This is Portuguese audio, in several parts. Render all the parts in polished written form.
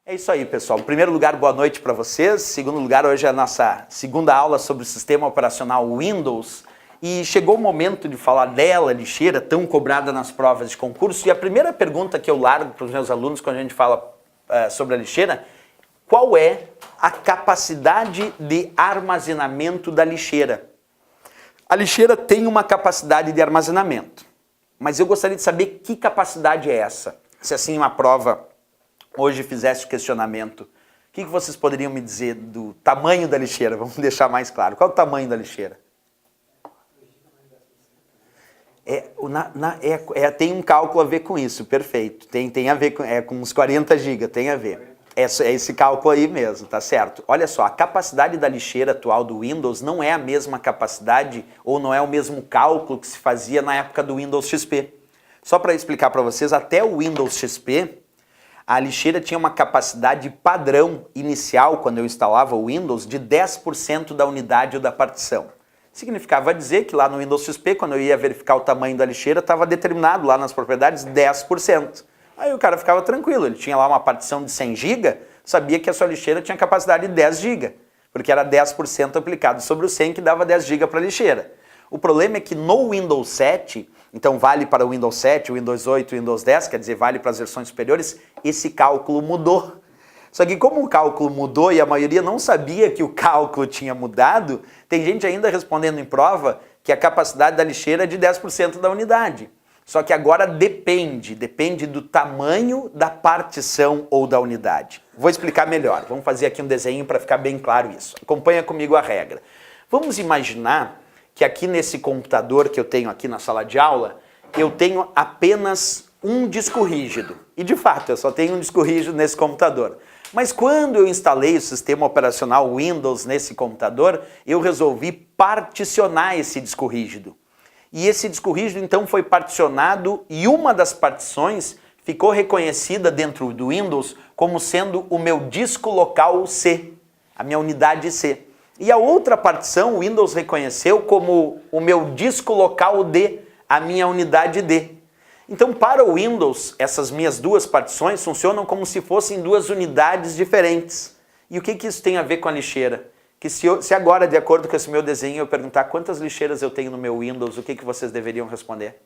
É isso aí, pessoal. Em primeiro lugar, boa noite para vocês. Em segundo lugar, hoje é a nossa segunda aula sobre o sistema operacional Windows. E chegou o momento de falar dela, lixeira, tão cobrada nas provas de concurso. E a primeira pergunta que eu largo para os meus alunos quando a gente fala sobre a lixeira, qual é a capacidade de armazenamento da lixeira? A lixeira tem uma capacidade de armazenamento, mas eu gostaria de saber que capacidade é essa. Se assim uma prova hoje fizesse o questionamento, o que vocês poderiam me dizer do tamanho da lixeira? Vamos deixar mais claro. Qual é o tamanho da lixeira? Tem um cálculo a ver com isso, perfeito. Tem a ver com uns 40 GB, tem a ver. É esse cálculo aí mesmo, tá certo? Olha só, a capacidade da lixeira atual do Windows não é a mesma capacidade ou não é o mesmo cálculo que se fazia na época do Windows XP. Só para explicar para vocês, até o Windows XP, a lixeira tinha uma capacidade padrão inicial, quando eu instalava o Windows, de 10% da unidade ou da partição. Significava dizer que lá no Windows XP, quando eu ia verificar o tamanho da lixeira, estava determinado lá nas propriedades 10%. Aí o cara ficava tranquilo, ele tinha lá uma partição de 100 GB, sabia que a sua lixeira tinha capacidade de 10 GB, porque era 10% aplicado sobre o 100 que dava 10 GB para a lixeira. O problema é que no Windows 7, então vale para o Windows 7, o Windows 8, o Windows 10, quer dizer, vale para as versões superiores, esse cálculo mudou. Só que como o cálculo mudou e a maioria não sabia que o cálculo tinha mudado, tem gente ainda respondendo em prova que a capacidade da lixeira é de 10% da unidade. Só que agora depende do tamanho da partição ou da unidade. Vou explicar melhor, vamos fazer aqui um desenho para ficar bem claro isso. Acompanha comigo a regra. Vamos imaginar que aqui nesse computador que eu tenho aqui na sala de aula, eu tenho apenas um disco rígido. E de fato, eu só tenho um disco rígido nesse computador. Mas quando eu instalei o sistema operacional Windows nesse computador, eu resolvi particionar esse disco rígido. E esse disco rígido então foi particionado e uma das partições ficou reconhecida dentro do Windows como sendo o meu disco local C, a minha unidade C. E a outra partição o Windows reconheceu como o meu disco local D, a minha unidade D. Então para o Windows, essas minhas duas partições funcionam como se fossem duas unidades diferentes. E o que isso tem a ver com a lixeira? Que se agora, de acordo com esse meu desenho, eu perguntar quantas lixeiras eu tenho no meu Windows, o que vocês deveriam responder?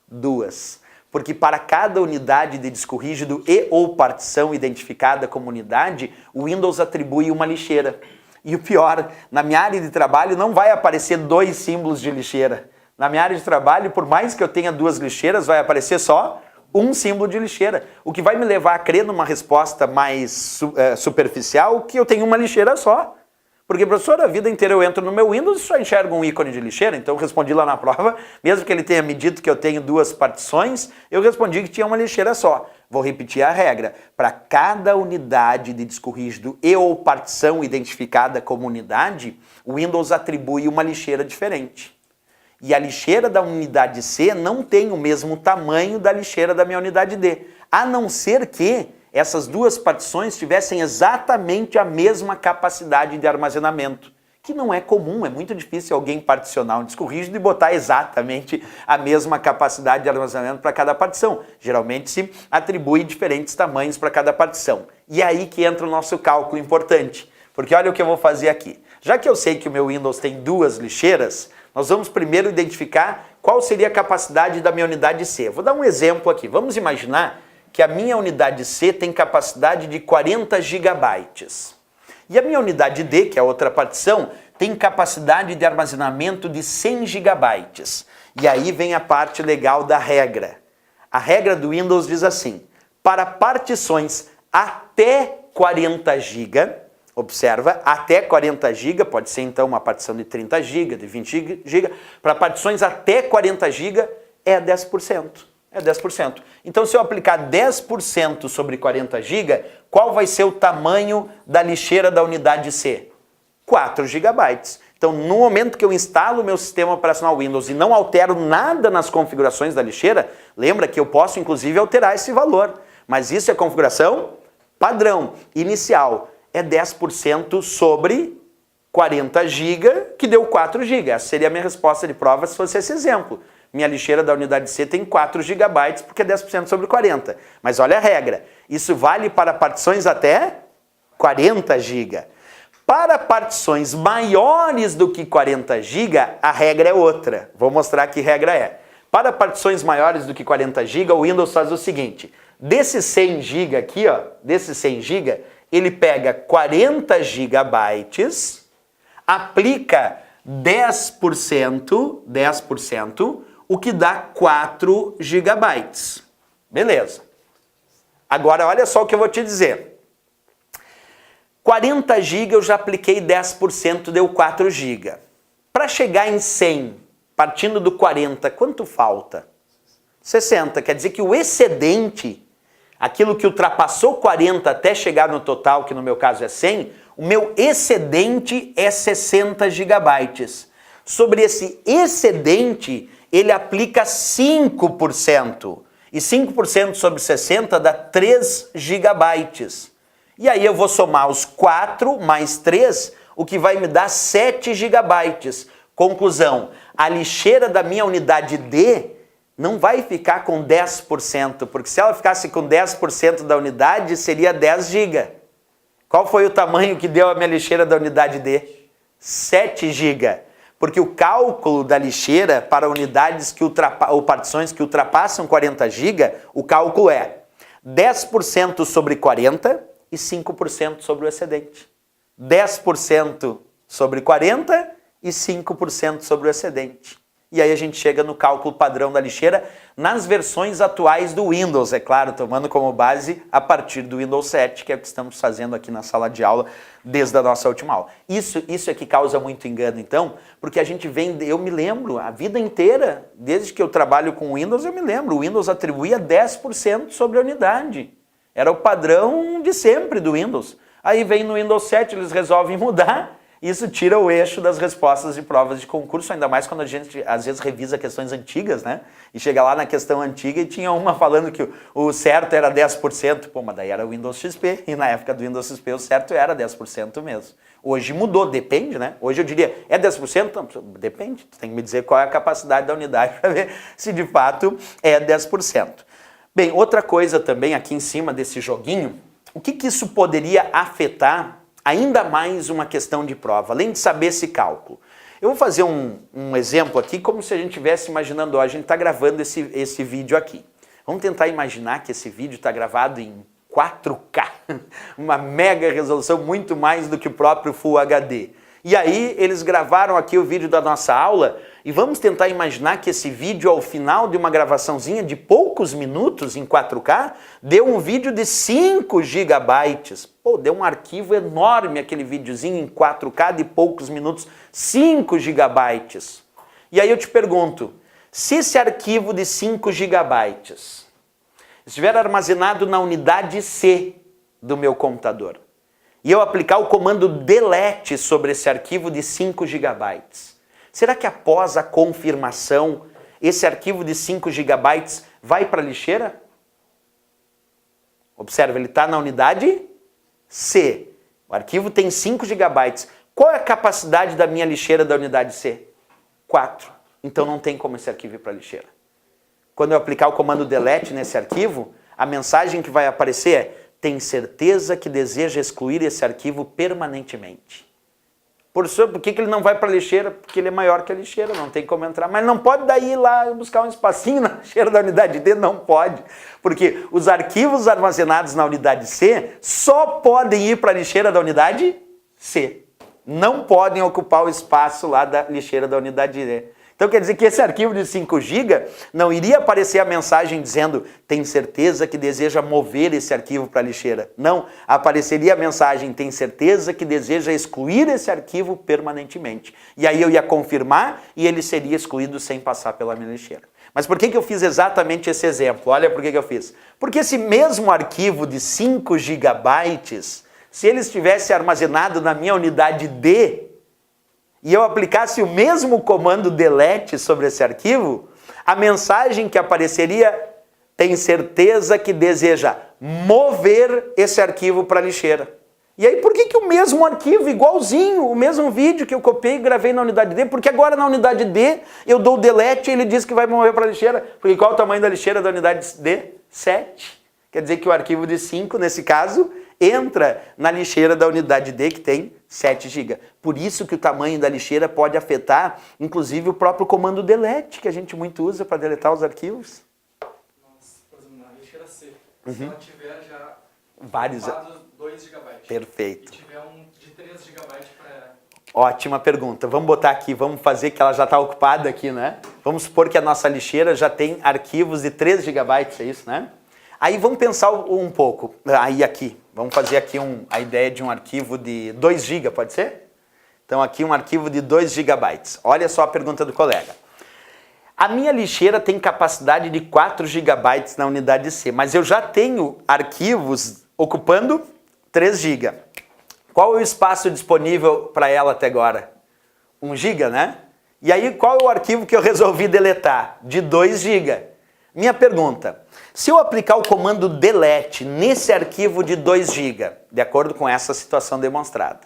2. Porque para cada unidade de disco rígido e ou partição identificada como unidade, o Windows atribui uma lixeira. E o pior, na minha área de trabalho não vai aparecer 2 símbolos de lixeira. Na minha área de trabalho, por mais que eu tenha 2 lixeiras, vai aparecer só um símbolo de lixeira. O que vai me levar a crer numa resposta mais superficial que eu tenho uma lixeira só. Porque, professor, a vida inteira eu entro no meu Windows e só enxergo um ícone de lixeira, então eu respondi lá na prova, mesmo que ele tenha me dito que eu tenho 2 partições, eu respondi que tinha uma lixeira só. Vou repetir a regra, para cada unidade de disco rígido e ou partição identificada como unidade, o Windows atribui uma lixeira diferente. E a lixeira da unidade C não tem o mesmo tamanho da lixeira da minha unidade D, a não ser que essas 2 partições tivessem exatamente a mesma capacidade de armazenamento, que não é comum, é muito difícil alguém particionar um disco rígido e botar exatamente a mesma capacidade de armazenamento para cada partição. Geralmente se atribui diferentes tamanhos para cada partição. E é aí que entra o nosso cálculo importante, porque olha o que eu vou fazer aqui. Já que eu sei que o meu Windows tem 2 lixeiras, nós vamos primeiro identificar qual seria a capacidade da minha unidade C. Vou dar um exemplo aqui. Vamos imaginar que a minha unidade C tem capacidade de 40 GB. E a minha unidade D, que é a outra partição, tem capacidade de armazenamento de 100 GB. E aí vem a parte legal da regra. A regra do Windows diz assim, para partições até 40 GB, observa, até 40 GB, pode ser então uma partição de 30 GB, de 20 GB, para partições até 40 GB é 10%. É 10%. Então, se eu aplicar 10% sobre 40 GB, qual vai ser o tamanho da lixeira da unidade C? 4 GB. Então, no momento que eu instalo o meu sistema operacional Windows e não altero nada nas configurações da lixeira, lembra que eu posso, inclusive, alterar esse valor. Mas isso é configuração padrão, inicial. É 10% sobre 40 GB, que deu 4 GB. Essa seria a minha resposta de prova se fosse esse exemplo. minha lixeira da unidade C tem 4 GB, porque é 10% sobre 40. Mas olha a regra, isso vale para partições até 40 GB. Para partições maiores do que 40 GB, a regra é outra. Vou mostrar que regra é. Para partições maiores do que 40 GB, o Windows faz o seguinte, desses 100 GB aqui, ó, desses 100 GB, ele pega 40 GB, aplica 10%, o que dá 4 GB. Beleza. Agora, olha só o que eu vou te dizer. 40 GB eu já apliquei 10%, deu 4 GB. Para chegar em 100, partindo do 40, quanto falta? 60. Quer dizer que o excedente, aquilo que ultrapassou 40 até chegar no total, que no meu caso é 100, o meu excedente é 60 GB. Sobre esse excedente, ele aplica 5%. E 5% sobre 60 dá 3 GB. E aí eu vou somar os 4 mais 3, o que vai me dar 7 GB. Conclusão, a lixeira da minha unidade D não vai ficar com 10%, porque se ela ficasse com 10% da unidade, seria 10 GB. Qual foi o tamanho que deu a minha lixeira da unidade D? 7 GB. Porque o cálculo da lixeira para unidades ou partições que ultrapassam 40 GB, o cálculo é 10% sobre 40 e 5% sobre o excedente. 10% sobre 40 e 5% sobre o excedente. E aí a gente chega no cálculo padrão da lixeira nas versões atuais do Windows, é claro, tomando como base a partir do Windows 7, que é o que estamos fazendo aqui na sala de aula desde a nossa última aula. Isso é que causa muito engano, então, porque a gente vem, eu me lembro, a vida inteira, desde que eu trabalho com Windows, eu me lembro, o Windows atribuía 10% sobre a unidade. Era o padrão de sempre do Windows. Aí vem no Windows 7, eles resolvem mudar. Isso tira o eixo das respostas de provas de concurso, ainda mais quando a gente às vezes revisa questões antigas, né? E chega lá na questão antiga e tinha uma falando que o certo era 10%. Pô, mas daí era o Windows XP, e na época do Windows XP o certo era 10% mesmo. Hoje mudou, depende, né? Hoje eu diria, é 10%? Não, depende, tu tem que me dizer qual é a capacidade da unidade para ver se de fato é 10%. Bem, outra coisa também aqui em cima desse joguinho, o que isso poderia afetar ainda mais uma questão de prova, além de saber esse cálculo. Eu vou fazer um exemplo aqui, como se a gente estivesse imaginando, ó, a gente está gravando esse vídeo aqui. Vamos tentar imaginar que esse vídeo está gravado em 4K, uma mega resolução, muito mais do que o próprio Full HD. E aí eles gravaram aqui o vídeo da nossa aula e vamos tentar imaginar que esse vídeo, ao final de uma gravaçãozinha de poucos minutos em 4K, deu um vídeo de 5 GB. Pô, deu um arquivo enorme aquele videozinho em 4K de poucos minutos, 5 GB. E aí eu te pergunto, se esse arquivo de 5 GB estiver armazenado na unidade C do meu computador, e eu aplicar o comando delete sobre esse arquivo de 5 GB, será que após a confirmação, esse arquivo de 5 GB vai para a lixeira? Observa, ele está na unidade C. O arquivo tem 5 GB. Qual é a capacidade da minha lixeira da unidade C? 4. Então não tem como esse arquivo ir para a lixeira. Quando eu aplicar o comando delete nesse arquivo, a mensagem que vai aparecer é: tem certeza que deseja excluir esse arquivo permanentemente. Professor, por que ele não vai para a lixeira? Porque ele é maior que a lixeira, não tem como entrar. Mas não pode daí ir lá buscar um espacinho na lixeira da unidade D? Não pode. Porque os arquivos armazenados na unidade C só podem ir para a lixeira da unidade C. Não podem ocupar o espaço lá da lixeira da unidade D. Então quer dizer que esse arquivo de 5 GB não iria aparecer a mensagem dizendo: tem certeza que deseja mover esse arquivo para a lixeira. Não, apareceria a mensagem: tem certeza que deseja excluir esse arquivo permanentemente. E aí eu ia confirmar e ele seria excluído sem passar pela minha lixeira. Mas por que eu fiz exatamente esse exemplo? Olha por que eu fiz. Porque esse mesmo arquivo de 5 GB, se ele estivesse armazenado na minha unidade D, e eu aplicasse o mesmo comando delete sobre esse arquivo, a mensagem que apareceria: tem certeza que deseja mover esse arquivo para a lixeira. E aí por que o mesmo arquivo, igualzinho, o mesmo vídeo que eu copiei e gravei na unidade D, porque agora na unidade D eu dou o delete e ele diz que vai mover para a lixeira, porque qual é o tamanho da lixeira da unidade D? 7. Quer dizer que o arquivo de 5, nesse caso, entra na lixeira da unidade D, que tem 7 GB. Por isso que o tamanho da lixeira pode afetar, inclusive, o próprio comando delete, que a gente muito usa para deletar os arquivos. Nossa, por exemplo, na lixeira C, se ela tiver já Vários. 2 GB. Perfeito. E tiver um de 3 GB para... Ótima pergunta. Vamos botar aqui, vamos fazer que ela já está ocupada aqui, né? Vamos supor que a nossa lixeira já tem arquivos de 3 GB, é isso, né? Aí vamos pensar um pouco, aí aqui, vamos fazer aqui a ideia de um arquivo de 2 GB, pode ser? Então aqui um arquivo de 2 GB. Olha só a pergunta do colega. A minha lixeira tem capacidade de 4 GB na unidade C, mas eu já tenho arquivos ocupando 3 GB. Qual é o espaço disponível para ela até agora? 1 GB, né? E aí qual é o arquivo que eu resolvi deletar? De 2 GB. Minha pergunta, se eu aplicar o comando delete nesse arquivo de 2 GB, de acordo com essa situação demonstrada,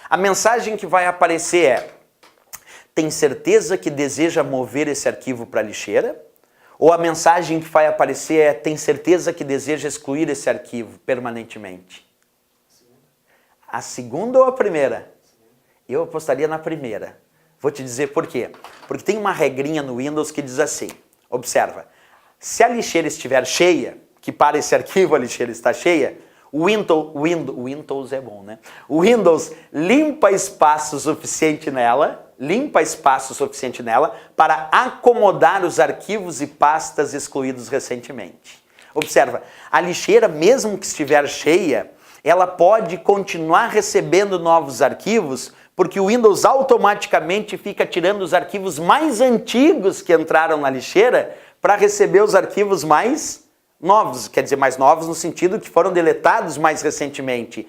a mensagem que vai aparecer é: tem certeza que deseja mover esse arquivo para a lixeira? Ou a mensagem que vai aparecer é: tem certeza que deseja excluir esse arquivo permanentemente? A segunda ou a primeira? Eu apostaria na primeira. Vou te dizer por quê. Porque tem uma regrinha no Windows que diz assim, observa, se a lixeira estiver cheia, que para esse arquivo a lixeira está cheia, o Windows é bom, né? O Windows limpa espaço suficiente nela, para acomodar os arquivos e pastas excluídos recentemente. Observa, a lixeira, mesmo que estiver cheia, ela pode continuar recebendo novos arquivos, porque o Windows automaticamente fica tirando os arquivos mais antigos que entraram na lixeira para receber os arquivos mais novos, quer dizer, mais novos no sentido que foram deletados mais recentemente.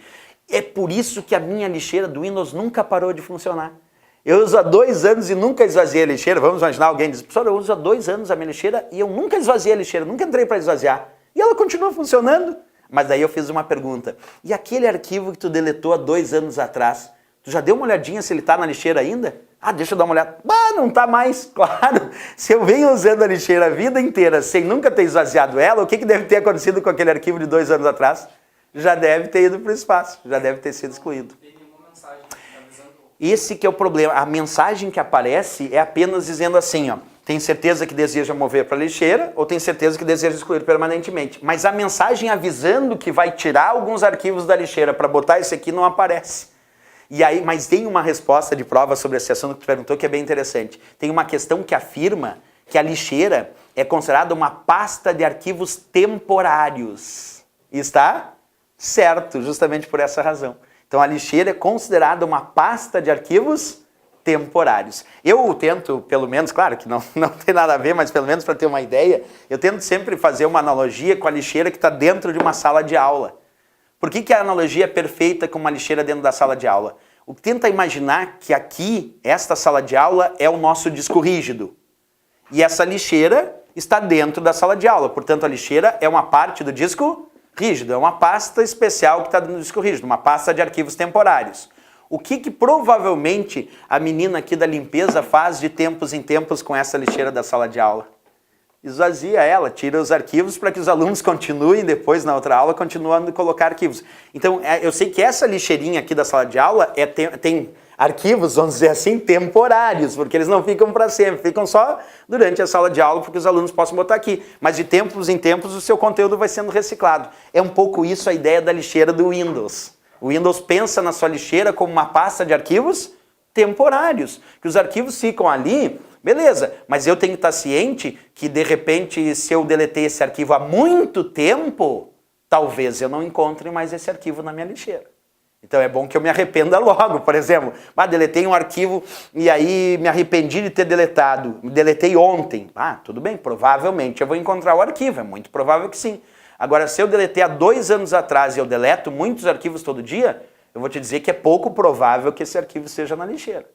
É por isso que a minha lixeira do Windows nunca parou de funcionar. Eu uso há 2 anos e nunca esvaziei a lixeira. Vamos imaginar alguém diz, professor, eu uso há 2 anos a minha lixeira e eu nunca esvaziei a lixeira, nunca entrei para esvaziar. E ela continua funcionando. Mas daí eu fiz uma pergunta. E aquele arquivo que tu deletou há 2 anos atrás, tu já deu uma olhadinha se ele está na lixeira ainda? Ah, deixa eu dar uma olhada. Ah, não está mais, claro. Se eu venho usando a lixeira a vida inteira sem nunca ter esvaziado ela, o que deve ter acontecido com aquele arquivo de 2 anos atrás? Já deve ter ido para o espaço, já deve ter sido excluído. Esse que é o problema. A mensagem que aparece é apenas dizendo assim, ó, tem certeza que deseja mover para a lixeira ou tem certeza que deseja excluir permanentemente. Mas a mensagem avisando que vai tirar alguns arquivos da lixeira para botar esse aqui não aparece. E aí, mas tem uma resposta de prova sobre esse assunto que tu perguntou que é bem interessante. Tem uma questão que afirma que a lixeira é considerada uma pasta de arquivos temporários. E está certo, justamente por essa razão. Então a lixeira é considerada uma pasta de arquivos temporários. Eu tento, pelo menos, claro que não tem nada a ver, mas pelo menos para ter uma ideia, eu tento sempre fazer uma analogia com a lixeira que está dentro de uma sala de aula. Por que a analogia é perfeita com uma lixeira dentro da sala de aula? Tenta imaginar que aqui, esta sala de aula é o nosso disco rígido. E essa lixeira está dentro da sala de aula. Portanto, a lixeira é uma parte do disco rígido, é uma pasta especial que está no disco rígido, uma pasta de arquivos temporários. O que provavelmente a menina aqui da limpeza faz de tempos em tempos com essa lixeira da sala de aula? Esvazia ela, tira os arquivos para que os alunos continuem depois na outra aula, continuando a colocar arquivos. Então, eu sei que essa lixeirinha aqui da sala de aula tem arquivos, vamos dizer assim, temporários, porque eles não ficam para sempre, ficam só durante a sala de aula, porque os alunos possam botar aqui. Mas de tempos em tempos o seu conteúdo vai sendo reciclado. É um pouco isso a ideia da lixeira do Windows. O Windows pensa na sua lixeira como uma pasta de arquivos temporários, que os arquivos ficam ali, beleza, mas eu tenho que estar ciente que, de repente, se eu deletei esse arquivo há muito tempo, talvez eu não encontre mais esse arquivo na minha lixeira. Então é bom que eu me arrependa logo, por exemplo. Deletei um arquivo e aí me arrependi de ter deletado. Deletei ontem. Tudo bem, provavelmente eu vou encontrar o arquivo, é muito provável que sim. Agora, se eu deletei há 2 anos atrás e eu deleto muitos arquivos todo dia, eu vou te dizer que é pouco provável que esse arquivo seja na lixeira.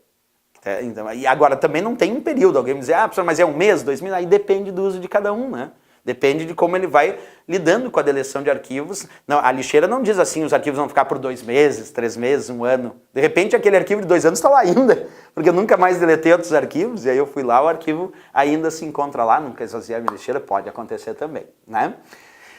Então, e agora também não tem um período. Alguém me diz, professor, mas é 1 mês, 2 meses? Aí depende do uso de cada um, né? Depende de como ele vai lidando com a deleção de arquivos. Não, a lixeira não diz assim, os arquivos vão ficar por 2 meses, 3 meses, 1 ano. De repente aquele arquivo de 2 anos está lá ainda, porque eu nunca mais deletei outros arquivos, e aí eu fui lá, o arquivo ainda se encontra lá, nunca esvaziei a minha lixeira, pode acontecer também, né?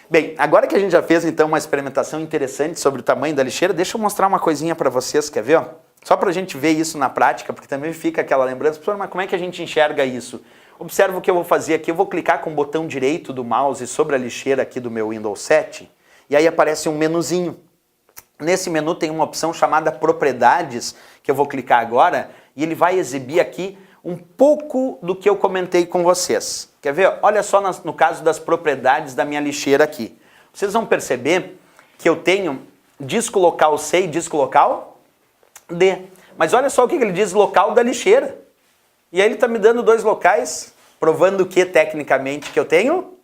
Bem, agora que a gente já fez então uma experimentação interessante sobre o tamanho da lixeira, deixa eu mostrar uma coisinha para vocês, quer ver? Ó? Só para a gente ver isso na prática, porque também fica aquela lembrança, professor, mas como é que a gente enxerga isso? Observa o que eu vou fazer aqui, eu vou clicar com o botão direito do mouse sobre a lixeira aqui do meu Windows 7, e aí aparece um menuzinho. Nesse menu tem uma opção chamada Propriedades, que eu vou clicar agora, e ele vai exibir aqui um pouco do que eu comentei com vocês. Quer ver? Olha só no caso das propriedades da minha lixeira aqui. Vocês vão perceber que eu tenho disco local C e disco local D. Mas olha só o que ele diz, local da lixeira. E aí ele está me dando 2 locais, provando que tecnicamente que eu tenho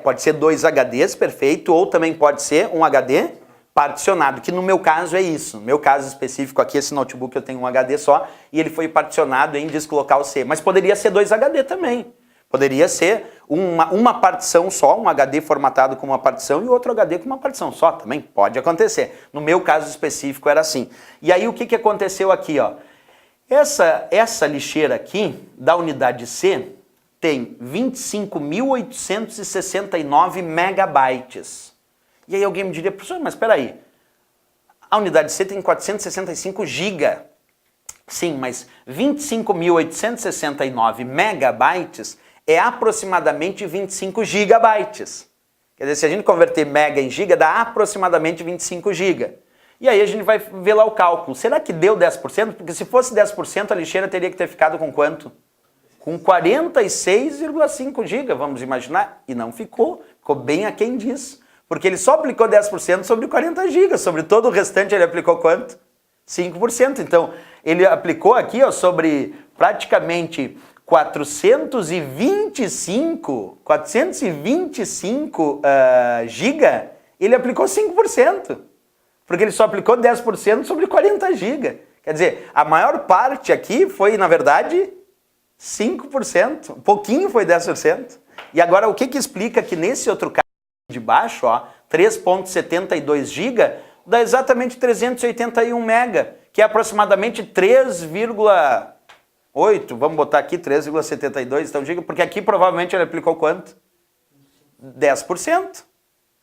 pode ser 2 HDs, perfeito, ou também pode ser um HD particionado, que no meu caso é isso. No meu caso específico aqui, esse notebook eu tenho um HD só, e ele foi particionado em disco local C. Mas poderia ser 2 HD também. Poderia ser uma partição só, um HD formatado com uma partição e outro HD com uma partição só, também pode acontecer. No meu caso específico era assim. E aí o que aconteceu aqui, ó? Essa lixeira aqui, da unidade C, tem 25.869 megabytes. E aí alguém me diria, professor, mas espera aí, a unidade C tem 465 GB. Sim, mas 25.869 megabytes é aproximadamente 25 gigabytes. Quer dizer, se a gente converter mega em giga, dá aproximadamente 25 GB. E aí a gente vai ver lá o cálculo. Será que deu 10%? Porque se fosse 10%, a lixeira teria que ter ficado com quanto? Com 46,5 GB, vamos imaginar. E não ficou. Ficou bem aquém disso. Porque ele só aplicou 10% sobre 40 GB. Sobre todo o restante ele aplicou quanto? 5%. Então, ele aplicou aqui, ó, sobre praticamente 425 GB, ele aplicou 5%. Porque ele só aplicou 10% sobre 40 GB. Quer dizer, a maior parte aqui foi, na verdade, 5%. Um pouquinho foi 10%. E agora, o que explica que nesse outro caso de baixo, ó, 3,72 GB, dá exatamente 381 MB, que é aproximadamente 3,8, vamos botar aqui 3,72, então GB, porque aqui provavelmente ele aplicou quanto? 10%.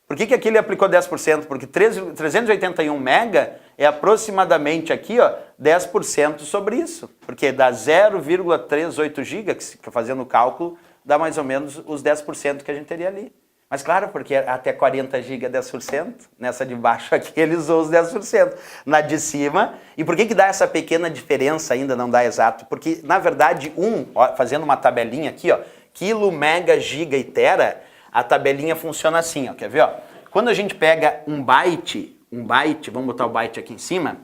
Por que aqui ele aplicou 10%? Porque 381 MB é aproximadamente aqui, ó, 10% sobre isso. Porque dá 0,38 GB, que fazendo o cálculo, dá mais ou menos os 10% que a gente teria ali. Mas claro, porque até 40 GB é 10%, nessa de baixo aqui ele usou os 10%. Na de cima, e por que dá essa pequena diferença ainda, não dá exato? Porque, na verdade, fazendo uma tabelinha aqui, ó, quilo, mega, giga e tera, a tabelinha funciona assim, ó, quer ver? Ó? Quando a gente pega um byte, vamos botar o byte aqui em cima,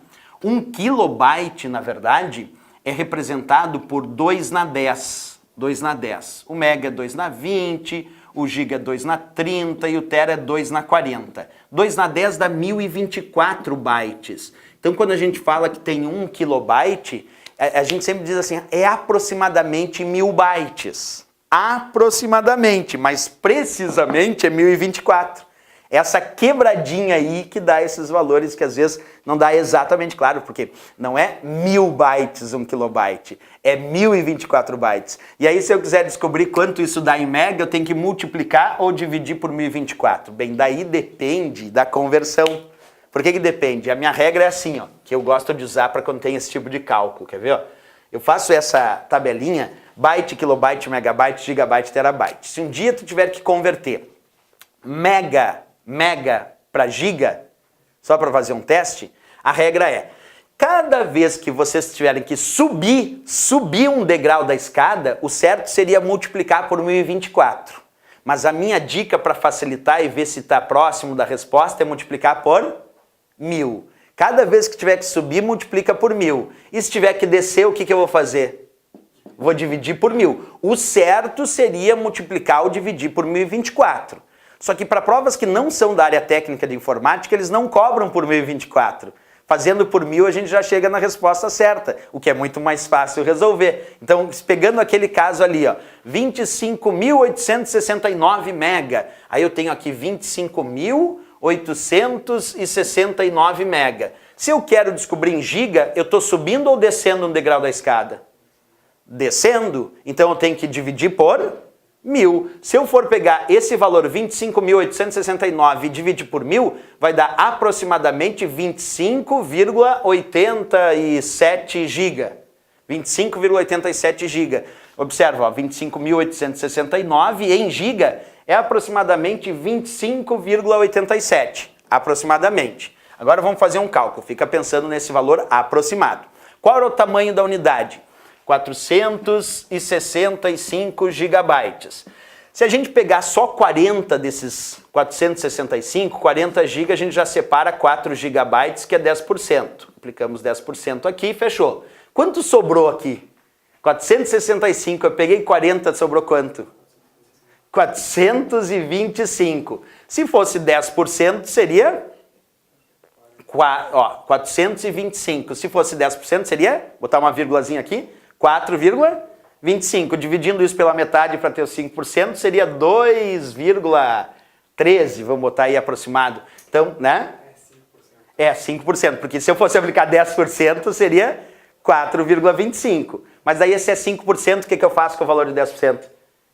1 kilobyte, na verdade, é representado por 2 na 10. 2 na 10. O mega é 2 na 20, o giga é 2 na 30 e o tera é 2 na 40. 2 na 10 dá 1024 bytes. Então, quando a gente fala que tem 1 kilobyte, a gente sempre diz assim, é aproximadamente 1000 bytes. Aproximadamente, mas precisamente é 1024. Essa quebradinha aí que dá esses valores que às vezes não dá exatamente claro, porque não é 1000 bytes 1 kilobyte, é 1024 bytes. E aí se eu quiser descobrir quanto isso dá em mega, eu tenho que multiplicar ou dividir por 1024. Bem, daí depende da conversão. Por que depende? A minha regra é assim, ó, que eu gosto de usar para quando tem esse tipo de cálculo, quer ver? Ó? Eu faço essa tabelinha, byte, kilobyte, megabyte, gigabyte, terabyte. Se um dia tu tiver que converter mega para giga, só para fazer um teste, a regra é, cada vez que vocês tiverem que subir um degrau da escada, o certo seria multiplicar por 1024. Mas a minha dica para facilitar e ver se está próximo da resposta é multiplicar por 1000. Cada vez que tiver que subir, multiplica por 1000. E se tiver que descer, o que eu vou fazer? Vou dividir por 1000. O certo seria multiplicar ou dividir por 1024. Só que para provas que não são da área técnica de informática, eles não cobram por 1024. Fazendo por 1000 a gente já chega na resposta certa, o que é muito mais fácil resolver. Então, pegando aquele caso ali, ó, 25.869 mega, aí eu tenho aqui 25.869 mega. Se eu quero descobrir em giga, eu estou subindo ou descendo um degrau da escada? Descendo, então eu tenho que dividir por 1000. Se eu for pegar esse valor 25.869 e dividir por 1000, vai dar aproximadamente 25,87 GB. 25,87 GB. Observa, 25.869 em giga é aproximadamente 25,87. Aproximadamente. Agora vamos fazer um cálculo. Fica pensando nesse valor aproximado. Qual era o tamanho da unidade? 465 gigabytes. Se a gente pegar só 40 desses 465, 40 GB, a gente já separa 4 gigabytes, que é 10%. Aplicamos 10% aqui e fechou. Quanto sobrou aqui? 465, eu peguei 40, sobrou quanto? 425. Se fosse 10%, seria 425. Se fosse 10%, seria, botar uma vírgulazinha aqui, 4,25. Dividindo isso pela metade para ter os 5%, seria 2,13, vamos botar aí aproximado. Então, né? É 5%, porque se eu fosse aplicar 10%, seria 4,25. Mas daí esse é 5%, o que eu faço com o valor de 10%?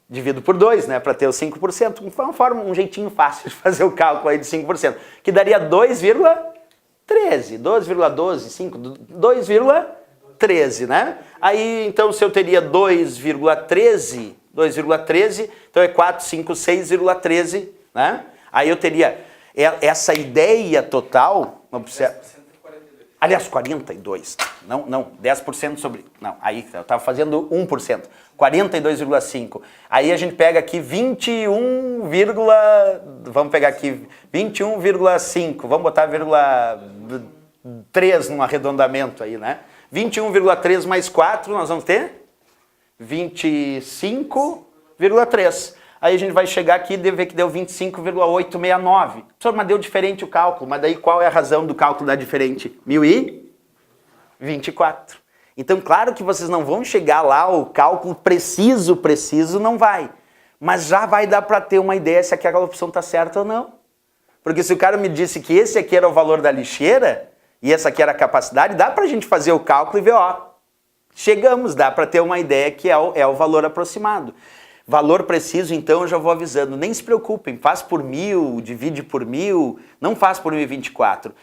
Divido por 2, né, para ter os 5%. Uma forma, um jeitinho fácil de fazer o cálculo aí de 5%, que daria 2,13, 2,12, 5, 2,13, né? Aí, então, se eu teria 2,13, então é 456,13, né? Aí eu teria essa ideia total, observa. Aliás, 42. Não, 10% sobre... Não, aí eu estava fazendo 1%. 42,5. Aí a gente pega aqui 21, vamos pegar aqui 21,5. Vamos botar 0,3 num arredondamento aí, né? 21,3 mais 4, nós vamos ter 25,3. Aí a gente vai chegar aqui e ver que deu 25,869. Professor, mas deu diferente o cálculo. Mas daí qual é a razão do cálculo dar diferente? 1024. Então, claro que vocês não vão chegar lá, o cálculo preciso não vai. Mas já vai dar para ter uma ideia se aquela opção está certa ou não. Porque se o cara me disse que esse aqui era o valor da lixeira e essa aqui era a capacidade, dá para a gente fazer o cálculo e ver, ó, chegamos, dá para ter uma ideia que é o valor aproximado. Valor preciso, então, eu já vou avisando. Nem se preocupem, faz por 1000, divide por 1000, não faz por 1024.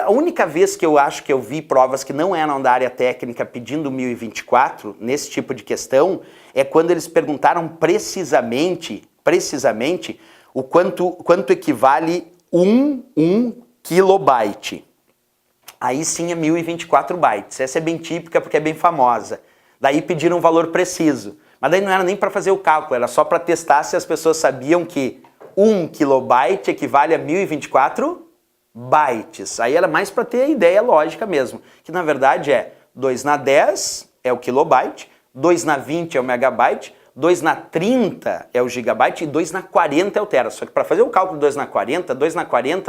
A única vez que eu acho que eu vi provas que não eram da área técnica pedindo 1024, nesse tipo de questão, é quando eles perguntaram precisamente o quanto equivale um kilobyte. Aí sim é 1024 bytes. Essa é bem típica porque é bem famosa. Daí pediram um valor preciso. Mas daí não era nem para fazer o cálculo, era só para testar se as pessoas sabiam que 1 kilobyte equivale a 1024 bytes. Aí era mais para ter a ideia lógica mesmo, que na verdade é 2 na 10 é o kilobyte, 2 na 20 é o megabyte, 2 na 30 é o gigabyte e 2 na 40 é o tera. Só que para fazer o cálculo 2 na 40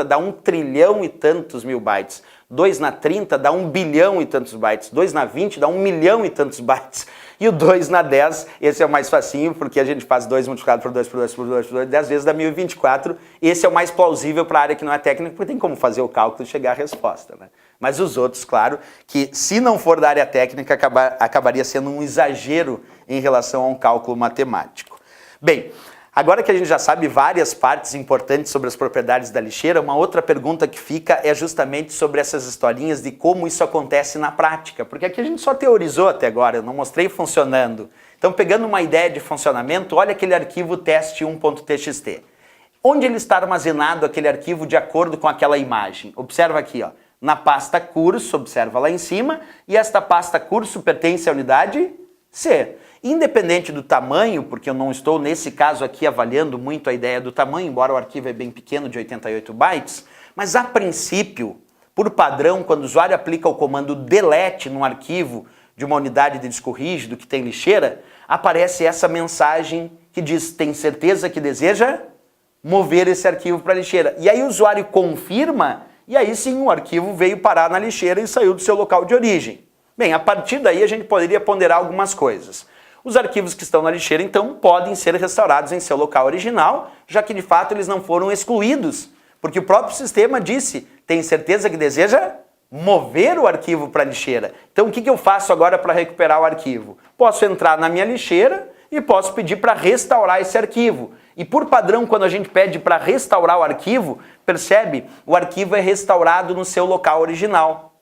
dá 1 trilhão e tantos mil bytes. 2 na 30 dá 1 bilhão e tantos bytes. 2 na 20 dá 1 milhão e tantos bytes. E o 2 na 10, esse é o mais facinho, porque a gente faz 2 multiplicado por 2 por 2 por 2 por 2, 10 vezes dá 1024. Esse é o mais plausível para a área que não é técnica, porque tem como fazer o cálculo e chegar à resposta, né? Mas os outros, claro, que se não for da área técnica, acabaria sendo um exagero em relação a um cálculo matemático. Bem, agora que a gente já sabe várias partes importantes sobre as propriedades da lixeira, uma outra pergunta que fica é justamente sobre essas historinhas de como isso acontece na prática, porque aqui a gente só teorizou até agora, eu não mostrei funcionando. Então, pegando uma ideia de funcionamento, olha aquele arquivo teste1.txt. Onde ele está armazenado aquele arquivo de acordo com aquela imagem? Observa aqui, ó, na pasta curso, observa lá em cima, e esta pasta curso pertence à unidade C. Independente do tamanho, porque eu não estou nesse caso aqui avaliando muito a ideia do tamanho, embora o arquivo é bem pequeno, de 88 bytes, mas a princípio, por padrão, quando o usuário aplica o comando delete num arquivo de uma unidade de disco rígido que tem lixeira, aparece essa mensagem que diz, tem certeza que deseja mover esse arquivo para a lixeira. E aí o usuário confirma E aí sim o arquivo veio parar na lixeira e saiu do seu local de origem. Bem, a partir daí a gente poderia ponderar algumas coisas. Os arquivos que estão na lixeira, então, podem ser restaurados em seu local original, já que de fato eles não foram excluídos, porque o próprio sistema disse, tem certeza que deseja mover o arquivo para a lixeira. Então o que eu faço agora para recuperar o arquivo? Posso entrar na minha lixeira e posso pedir para restaurar esse arquivo. E por padrão, quando a gente pede para restaurar o arquivo, percebe? O arquivo é restaurado no seu local original.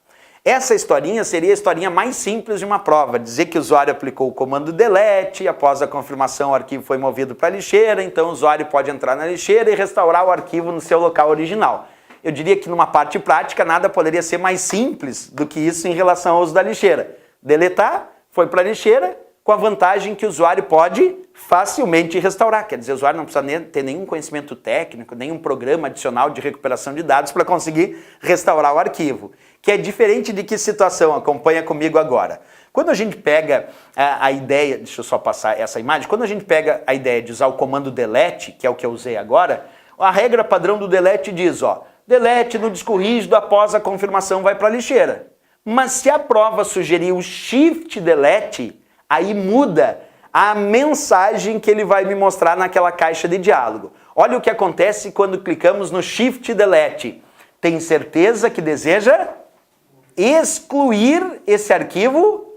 Essa historinha seria a historinha mais simples de uma prova, dizer que o usuário aplicou o comando delete, após a confirmação o arquivo foi movido para a lixeira, então o usuário pode entrar na lixeira e restaurar o arquivo no seu local original. Eu diria que numa parte prática nada poderia ser mais simples do que isso em relação ao uso da lixeira. Deletar, foi para a lixeira, com a vantagem que o usuário pode facilmente restaurar. Quer dizer, o usuário não precisa ter nenhum conhecimento técnico, nenhum programa adicional de recuperação de dados para conseguir restaurar o arquivo. Que é diferente de que situação? Acompanha comigo agora. Quando a gente pega a ideia, deixa eu só passar essa imagem, quando a gente pega a ideia de usar o comando delete, que é o que eu usei agora, a regra padrão do delete diz, ó, delete no disco rígido após a confirmação vai para a lixeira. Mas se a prova sugerir o shift delete, aí muda a mensagem que ele vai me mostrar naquela caixa de diálogo. Olha o que acontece quando clicamos no shift delete. Tem certeza que deseja excluir esse arquivo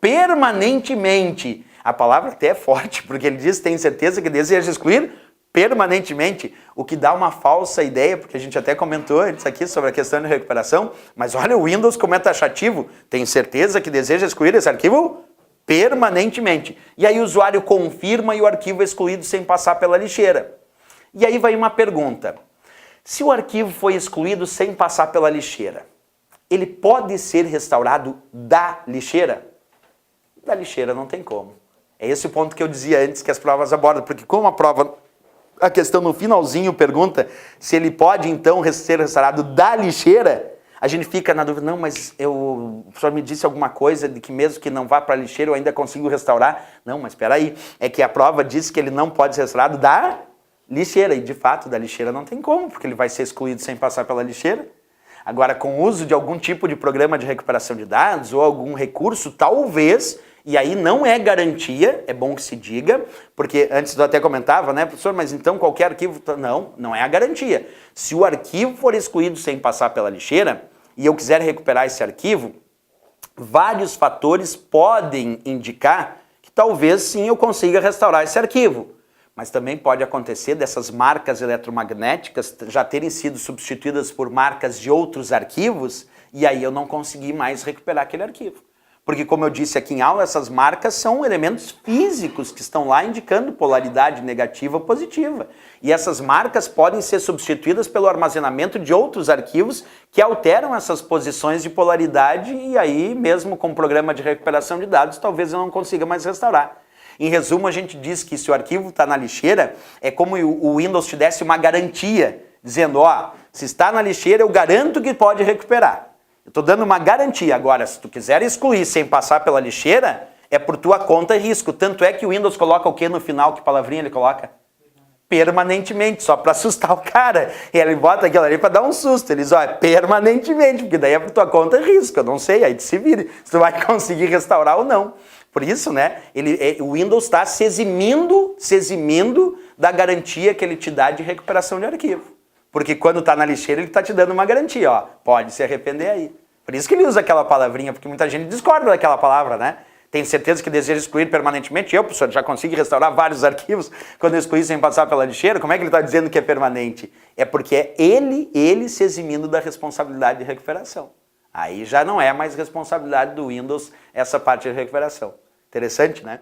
permanentemente. A palavra até é forte, porque ele diz tem certeza que deseja excluir permanentemente, o que dá uma falsa ideia, porque a gente até comentou antes aqui sobre a questão de recuperação, mas olha o Windows como é taxativo, tem certeza que deseja excluir esse arquivo permanentemente. E aí o usuário confirma e o arquivo é excluído sem passar pela lixeira. E aí vai uma pergunta, se o arquivo foi excluído sem passar pela lixeira, ele pode ser restaurado da lixeira? Da lixeira não tem como. É esse o ponto que eu dizia antes que as provas abordam, porque como a questão no finalzinho pergunta se ele pode então ser restaurado da lixeira, a gente fica na dúvida, não, mas o professor me disse alguma coisa de que mesmo que não vá para a lixeira eu ainda consigo restaurar. Não, mas espera aí, é que a prova diz que ele não pode ser restaurado da lixeira, e de fato da lixeira não tem como, porque ele vai ser excluído sem passar pela lixeira. Agora, com o uso de algum tipo de programa de recuperação de dados ou algum recurso, talvez, e aí não é garantia, é bom que se diga, porque antes eu até comentava, né, professor, mas então qualquer arquivo... Não é a garantia. Se o arquivo for excluído sem passar pela lixeira e eu quiser recuperar esse arquivo, vários fatores podem indicar que talvez sim eu consiga restaurar esse arquivo. Mas também pode acontecer dessas marcas eletromagnéticas já terem sido substituídas por marcas de outros arquivos e aí eu não consegui mais recuperar aquele arquivo. Porque, como eu disse aqui em aula, essas marcas são elementos físicos que estão lá indicando polaridade negativa ou positiva. E essas marcas podem ser substituídas pelo armazenamento de outros arquivos que alteram essas posições de polaridade e aí, mesmo com o programa de recuperação de dados, talvez eu não consiga mais restaurar. Em resumo, a gente diz que se o arquivo está na lixeira, é como o Windows te desse uma garantia, dizendo, ó, se está na lixeira, eu garanto que pode recuperar. Eu estou dando uma garantia. Agora, se tu quiser excluir sem passar pela lixeira, é por tua conta e risco. Tanto é que o Windows coloca o que no final? Que palavrinha ele coloca? Permanentemente, só para assustar o cara. E ele bota aquilo ali para dar um susto. Ele diz, ó, é permanentemente, porque daí é por tua conta e risco. Eu não sei, aí tu se vire, se tu vai conseguir restaurar ou não. Por isso, né, o Windows está se eximindo da garantia que ele te dá de recuperação de arquivo. Porque quando está na lixeira, ele está te dando uma garantia, ó, pode se arrepender aí. Por isso que ele usa aquela palavrinha, porque muita gente discorda daquela palavra, né? Tem certeza que deseja excluir permanentemente? Eu, professor, já consegui restaurar vários arquivos quando eu excluí sem passar pela lixeira? Como é que ele está dizendo que é permanente? É porque é ele se eximindo da responsabilidade de recuperação. Aí já não é mais responsabilidade do Windows essa parte de recuperação. Interessante, né?